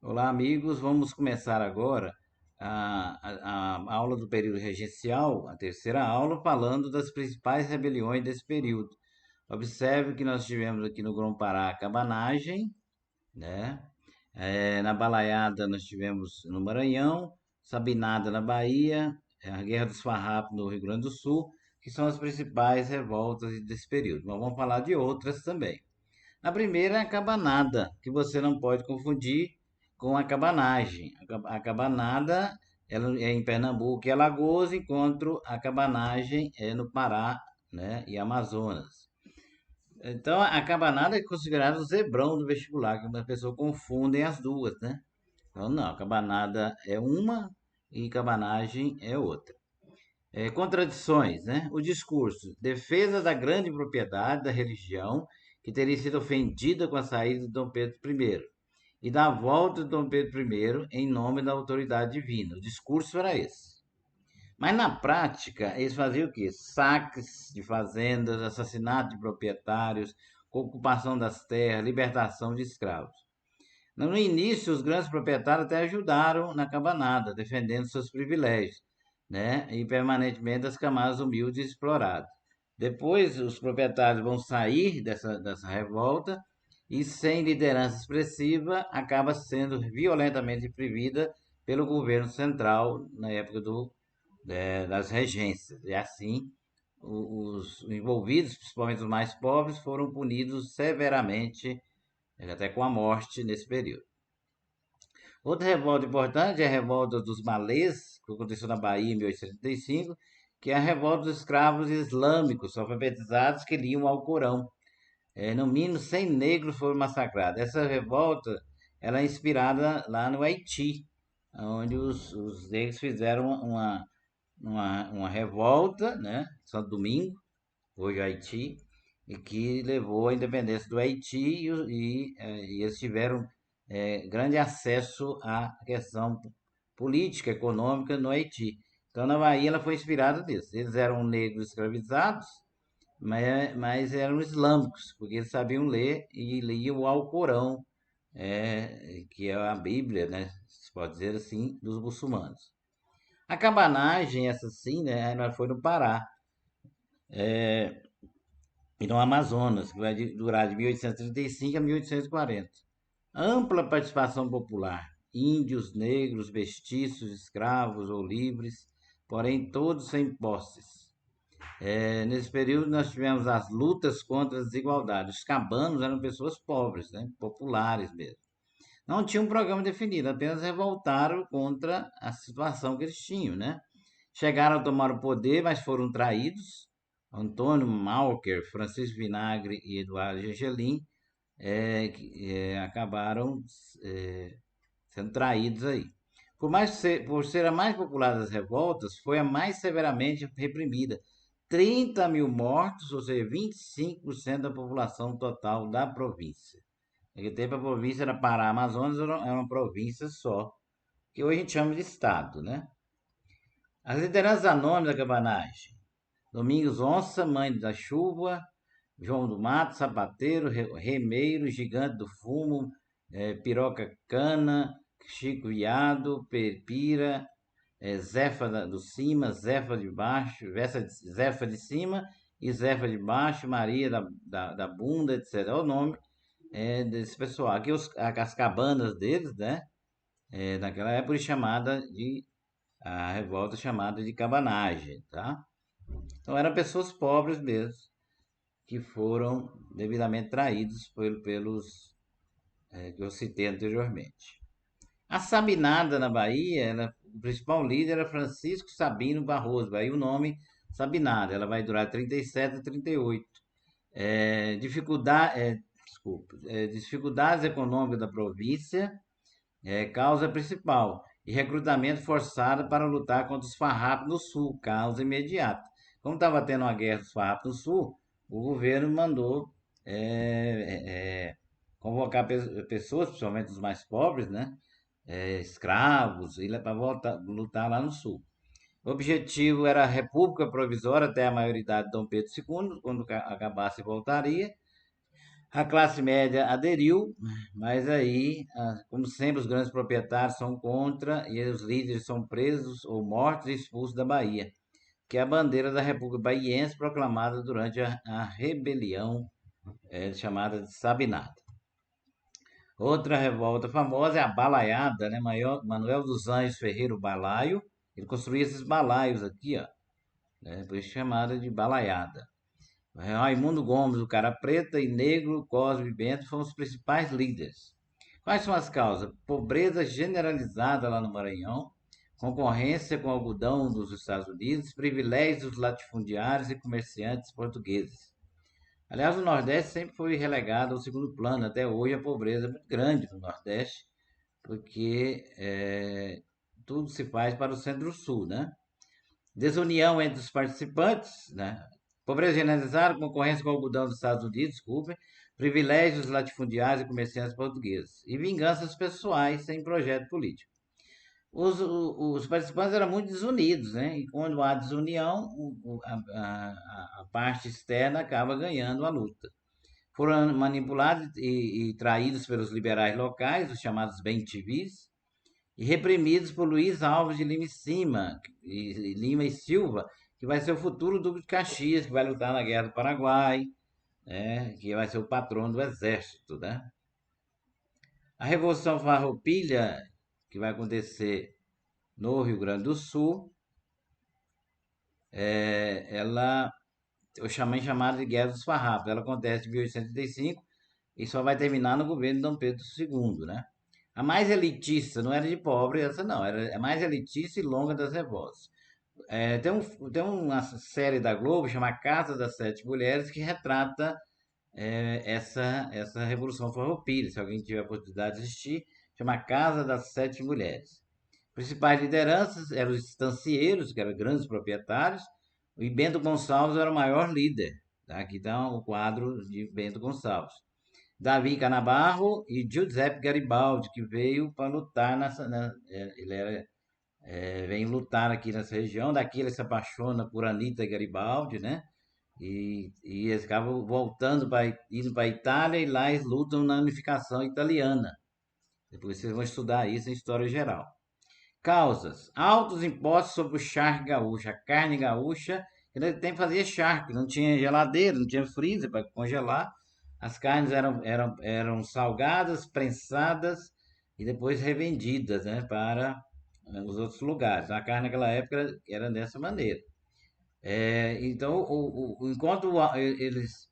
Olá, amigos. Vamos começar agora a aula do período regencial, a terceira aula, falando das principais rebeliões desse período. Observe que nós tivemos aqui no Grão-Pará a cabanagem, né? Na Balaiada nós tivemos no Maranhão, Sabinada na Bahia, a Guerra dos Farrapos no Rio Grande do Sul, que são as principais revoltas desse período. Mas vamos falar de outras também. A primeira é a cabanada, que você não pode confundir com a cabanagem. A cabanada ela é em Pernambuco e Alagoas, enquanto a cabanagem é no Pará, né, e Amazonas. Então, a cabanada é considerada o zebrão do vestibular, que as pessoas confundem as duas, né? Então, não, a cabanada é uma e cabanagem é outra. Contradições, né? O discurso, defesa da grande propriedade da religião, que teria sido ofendida com a saída de Dom Pedro I, e da volta de Dom Pedro I em nome da autoridade divina. O discurso era esse. Mas na prática, eles faziam o quê? Saques de fazendas, assassinato de proprietários, ocupação das terras, libertação de escravos. No início, os grandes proprietários até ajudaram na cabanada, defendendo seus privilégios, né? E permanentemente das camadas humildes e exploradas. Depois, os proprietários vão sair dessa revolta e, sem liderança expressiva, acaba sendo violentamente reprimida pelo governo central na época das regências. E assim, os envolvidos, principalmente os mais pobres, foram punidos severamente, até com a morte nesse período. Outra revolta importante é a revolta dos malês, que aconteceu na Bahia em 1835, que é a revolta dos escravos islâmicos alfabetizados que liam ao Corão. No mínimo 100 negros foram massacrados. Essa revolta ela é inspirada lá no Haiti, onde os negros fizeram uma revolta, né? Santo Domingo, hoje Haiti, e que levou à independência do Haiti e eles tiveram grande acesso à questão política, econômica no Haiti. Então, na Bahia, ela foi inspirada nisso. Eles eram negros escravizados, mas eram islâmicos, porque eles sabiam ler e liam o Alcorão, que é a Bíblia, né? Se pode dizer assim, dos muçulmanos. A cabanagem, essa sim, né? Ela foi no Pará e no Amazonas, que vai durar de 1835 a 1840. Ampla participação popular, índios, negros, mestiços, escravos ou livres, porém todos sem posses. Nesse período nós tivemos as lutas contra a desigualdade. Os cabanos eram pessoas pobres, né? Populares mesmo. Não tinham um programa definido, apenas revoltaram contra a situação que eles tinham, né? Chegaram a tomar o poder, mas foram traídos. Antônio Malker, Francisco Vinagre e Eduardo Gergelim acabaram é, sendo traídos aí. Por ser a mais popular das revoltas, foi a mais severamente reprimida. 30 mil mortos, ou seja, 25% da população total da província. Naquele tempo a província era Pará, Amazonas era uma província só, que hoje a gente chama de estado, né? As lideranças anônimas da cabanagem. Domingos Onça, Mãe da Chuva, João do Mato, Sapateiro, Remeiro, Gigante do Fumo, Piroca Cana, Chico Viado, Pepira, Zefa do Cima, Zefa de Baixo, Zefa de Cima e Zefa de Baixo, Maria da Bunda, etc. É o nome desse pessoal. Aqui as cabanas deles, né? Naquela época chamada de a revolta chamada de cabanagem, tá? Então eram pessoas pobres mesmo que foram devidamente traídos pelos que eu citei anteriormente. A Sabinada na Bahia, o principal líder era Francisco Sabino Barroso, aí o nome Sabinada, ela vai durar 37 a 38. Dificuldades econômicas da província, causa principal, e recrutamento forçado para lutar contra os farrapos no sul, causa imediata. Como estava tendo uma guerra dos farrapos no sul, o governo mandou convocar pessoas, principalmente os mais pobres, né? Escravos, para lutar lá no sul. O objetivo era a república provisória até a maioridade de Dom Pedro II, quando acabasse voltaria, A classe média aderiu, mas aí, como sempre, os grandes proprietários são contra e os líderes são presos ou mortos e expulsos da Bahia, que é a bandeira da República Baiense proclamada durante a rebelião chamada de Sabinada. Outra revolta famosa é a balaiada, né? Manuel dos Anjos Ferreira Balaio, ele construía esses balaios aqui, ó, né? Por isso chamada de balaiada. Raimundo Gomes, o Cara Preta, e Negro, Cosme e Bento foram os principais líderes. Quais são as causas? Pobreza generalizada lá no Maranhão, concorrência com algodão dos Estados Unidos, privilégios dos latifundiários e comerciantes portugueses. Aliás, o Nordeste sempre foi relegado ao segundo plano. Até hoje a pobreza é muito grande no Nordeste, porque tudo se faz para o Centro-Sul, né? Desunião entre os participantes, né? Pobreza generalizada, concorrência com o algodão dos Estados Unidos, desculpe, privilégios latifundiários e comerciantes portugueses, e vinganças pessoais sem projeto político. Os participantes eram muito desunidos, né? E quando há desunião, a parte externa acaba ganhando a luta. Foram manipulados e traídos pelos liberais locais, os chamados bem-TVs, e reprimidos por Luiz Alves de Lima e Silva, que vai ser o futuro Duque de Caxias, que vai lutar na Guerra do Paraguai, né? Que vai ser o patrono do exército, né? A Revolução Farroupilha, que vai acontecer no Rio Grande do Sul, ela eu chamei chamada de Guerra dos Farrapos. Ela acontece em 1835 e só vai terminar no governo de Dom Pedro II, né? A mais elitista, não era de pobre essa não, era a mais elitista e longa das revoltas. Tem uma série da Globo chamada Casa das Sete Mulheres que retrata essa Revolução Farroupilha. Se alguém tiver a oportunidade de assistir, chama Casa das Sete Mulheres. Principais lideranças eram os estancieiros, que eram grandes proprietários, e Bento Gonçalves era o maior líder. Tá? Aqui está o quadro de Bento Gonçalves. Davi Canabarro e Giuseppe Garibaldi, que veio para lutar vem lutar aqui nessa região. Daqui ele se apaixona por Anita Garibaldi, né? E eles acabam voltando indo para a Itália e lá eles lutam na unificação italiana. Depois vocês vão estudar isso em História Geral. Causas: altos impostos sobre o charque gaúcho, a carne gaúcha. Ele tem que fazer charque, não tinha geladeira, não tinha freezer para congelar. As carnes eram salgadas, prensadas e depois revendidas, né, para os outros lugares. A carne naquela época era dessa maneira. Então, enquanto eles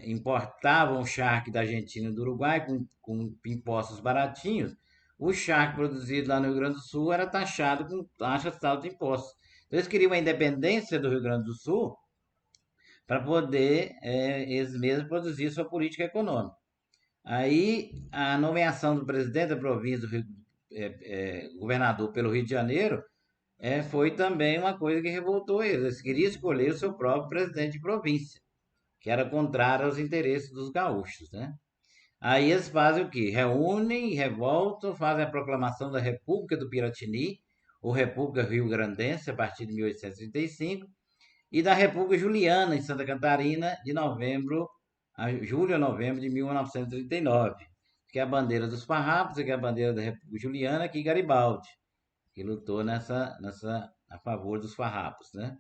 importavam charque da Argentina e do Uruguai com impostos baratinhos, o charque produzido lá no Rio Grande do Sul era taxado com taxas tal de impostos. Então, eles queriam a independência do Rio Grande do Sul para poder eles mesmos produzir sua política econômica. Aí, a nomeação do presidente da província, governador pelo Rio de Janeiro, foi também uma coisa que revoltou eles. Eles queriam escolher o seu próprio presidente de província, que era contrário aos interesses dos gaúchos, né? Aí eles fazem o quê? Reúnem, revoltam, fazem a proclamação da República do Piratini, ou República Rio-Grandense, a partir de 1835, e da República Juliana, em Santa Catarina, de julho a novembro de 1939, que é a bandeira dos farrapos, que é a bandeira da República Juliana, que Garibaldi, que lutou a favor dos farrapos, né?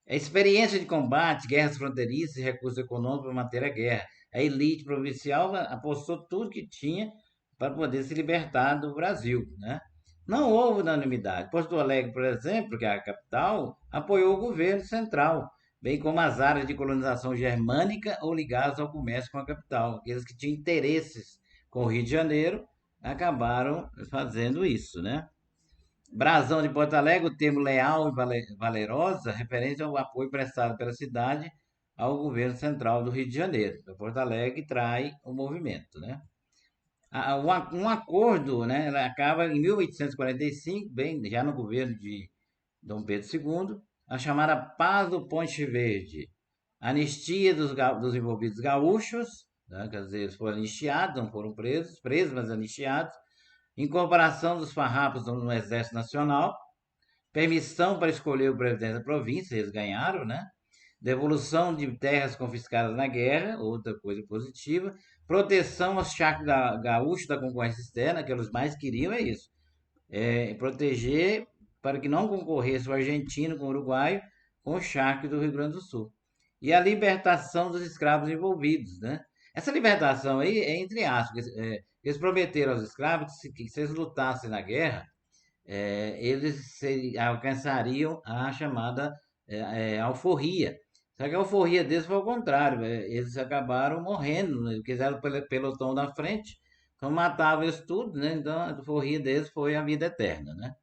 A experiência de combate, guerras fronteiriças e recursos econômicos para manter a guerra. A elite provincial apostou tudo que tinha para poder se libertar do Brasil, né? Não houve unanimidade. Porto Alegre, por exemplo, que é a capital, apoiou o governo central, bem como as áreas de colonização germânica ou ligadas ao comércio com a capital. Aqueles que tinham interesses com o Rio de Janeiro acabaram fazendo isso, né? Brasão de Porto Alegre, o termo leal e valerosa, referência ao apoio prestado pela cidade ao governo central do Rio de Janeiro. Então, Porto Alegre trai o movimento, né? Um acordo, né, ela acaba em 1845, bem, já no governo de Dom Pedro II, a chamada Paz do Ponte Verde, anistia dos envolvidos gaúchos, né, quer dizer, eles foram anistiados, não foram presos, mas anistiados, incorporação dos farrapos no Exército Nacional, permissão para escolher o presidente da província, eles ganharam, né? devolução de terras confiscadas na guerra, outra coisa positiva, proteção aos charcos gaúchos da concorrência externa, que eles mais queriam é isso, proteger para que não concorresse o argentino com o uruguaio com o charque do Rio Grande do Sul. E a libertação dos escravos envolvidos, né? Essa libertação aí é entre aspas, eles prometeram aos escravos que se eles lutassem na guerra, eles alcançariam a chamada alforria. Só que a alforria deles foi ao contrário, eles acabaram morrendo, né? Porque eles eram o pelotão da frente, então matavam eles tudo, né? Então a alforria deles foi a vida eterna, né?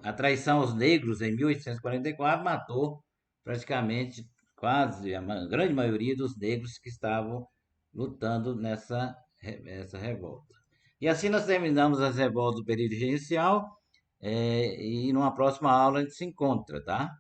A traição aos negros em 1844 matou praticamente quase a grande maioria dos negros que estavam lutando essa revolta. E assim nós terminamos as revoltas do período inicial, e numa próxima aula a gente se encontra, tá?